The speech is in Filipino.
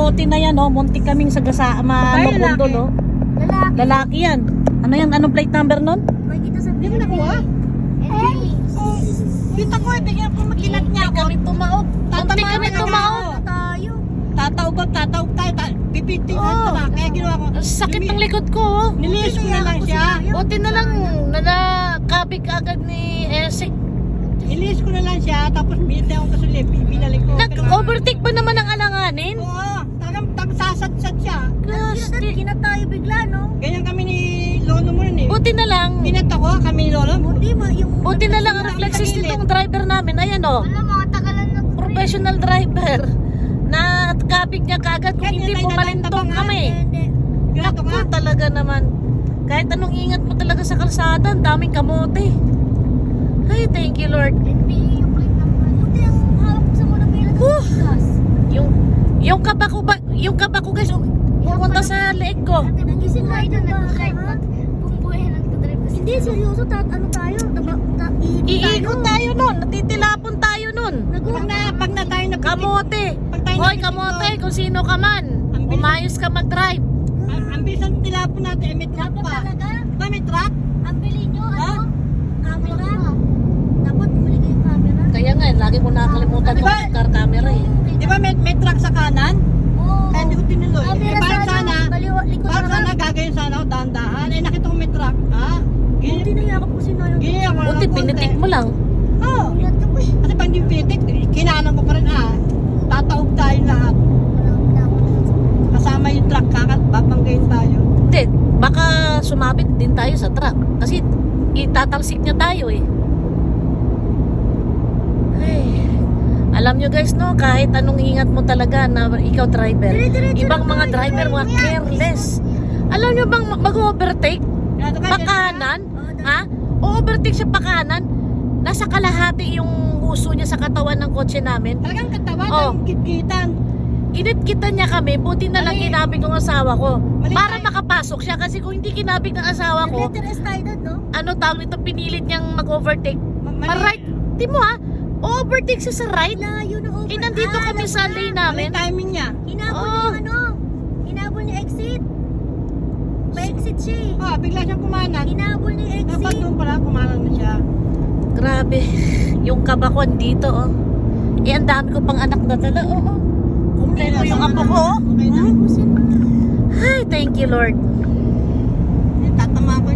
kamote na yan, oh. Muntik kaming sagasa, mabundol, oh. Lalaki yan. Ano yan? Anong plate number nun? Hindi mo nakuha? Kita ko, tingnan ko makilat niya ako. Kami tumaog. Muntik kami tumaog. Tataog tayo. Pipitin ko na. Kaya ginawa ko. Sakit ng likod ko, oh. Nilinis ko na lang siya. Buti na lang, nakabig agad ni Esek. Nilinis ko na lang siya. Tapos binitay ako kasi binalik ko. Nag-overtake pa naman ang alanganin. Oo. Talagang sasadsad siya. Kina tayo bigla, no? Ganyan kami ni Lolo mo nun eh. Buti na lang. Binata ko kami ni Lolo. Buti na lang ang reflexes nitong driver namin. Ayan, oh. Alam, mga tagalan na Professional driver. Na kabig niya kagad kung hindi pumalintong kami. Binato Naku, ka. talaga naman. Kahit anong ingat mo talaga sa kalsada, ang daming kamote. Ay, thank you Lord. NPA yung plate number. Buti ang hawak ko sa mga bilang gas. Yung kaba ko guys, pumunta sa leeg ko. Nagising tayo na nag-drive. Kung buhay na nag-drive kasi. Hindi, seryoso. Ano tayo? Iikot tayo nun, natitilapon tayo nun. Pag na tayo na Kamote. Hoy, kamote, kung sino ka man. Umayos ka mag-drive. Ang bisan tilapon natin, may truck pa. Ba, may truck? Ang bili nyo, camera. Dapat bumili kayong camera. Kaya nga, lagi ko nakakalimutan Diba? yung car camera eh. Di ba may truck sa kanan? Oo. Kaya hindi ko tinuloy. Camera Parang sana, likod parang na sana gagawin sana ako dahan-dahan. Eh nakita ko may truck. Ha? Buti na yakap ko si Noyo. Gini ako Buti, pinitik mo lang. Oo. Ulat ko eh. Kasi pag hindi pinitik, kinanan ko pa rin tataog tayo lahat. Kasama yung truck, babanggayin tayo. Hindi, baka sumabit din tayo sa truck. Kasi itatalsik niya tayo eh. Ay, alam nyo guys no, kahit anong ingat mo talaga na ikaw driver. Ibang mga driver, mga careless. Alam nyo bang mag-overtake? Pakanan? Ha? O-overtake siya pakanan? Nasa kalahati yung uso niya sa katawan ng kotse namin. Talagang katawan, Oh. ang kitkitan. Init-kita niya kami, buti na lang Mali. kinabig ng asawa ko. Mali Para tayo. makapasok siya kasi kung hindi kinabig ng asawa ko, Letter S tayo doon, no? ano tawag nito, pinilit niyang mag-overtake. Mali. Pa-right. Di mo ha? O-overtake siya sa right. Layo na over. Eh, nandito kami sa lane Mali namin. timing niya. Hinabol Oo. niya yung ano? Hinabol niya exit. May exit siya eh. Bigla siyang kumanan. Hinabol niya yung Dapat exit. doon pala, kumanan na siya. Grabe. Yung kaba ko dito, oh. Eh, ang dami ko pang anak na tala, oh. Oh. Kumpleto yung apo ko, oh. Okay na. Ay, thank you, Lord. Tatama ko